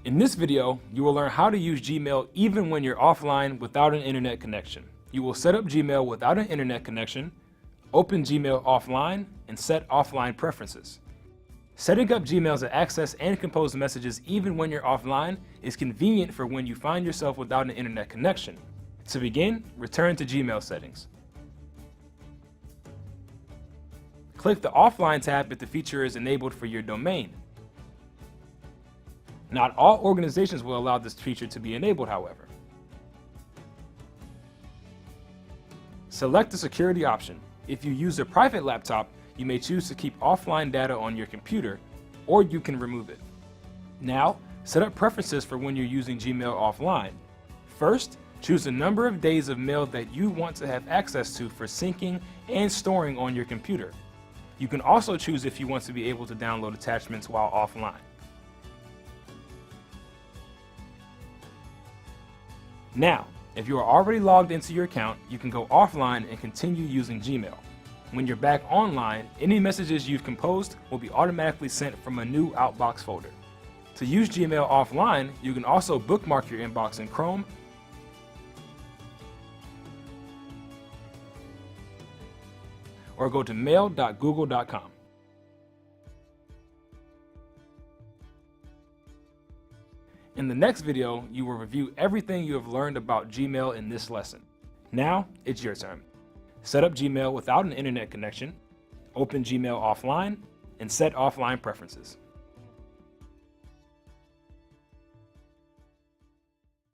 In this video, you will learn how to use Gmail even when you're offline without an internet connection. You will set up Gmail without an internet connection, open Gmail offline, and set offline preferences. Setting up Gmail to access and compose messages even when you're offline is convenient for when you find yourself without an internet connection. To begin, return to Gmail settings. Click the Offline tab if the feature is enabled for your domain. Not all organizations will allow this feature to be enabled, however. Select the security option. If you use a private laptop, you may choose to keep offline data on your computer, or you can remove it. Now, set up preferences for when you're using Gmail offline. First, choose the number of days of mail that you want to have access to for syncing and storing on your computer. You can also choose if you want to be able to download attachments while offline. Now, if you are already logged into your account, you can go offline and continue using Gmail. When you're back online, any messages you've composed will be automatically sent from a new Outbox folder. To use Gmail offline, you can also bookmark your inbox in Chrome or go to mail.google.com. In the next video, you will review everything you have learned about Gmail in this lesson. Now, it's your turn. Set up Gmail without an internet connection, open Gmail offline, and set offline preferences.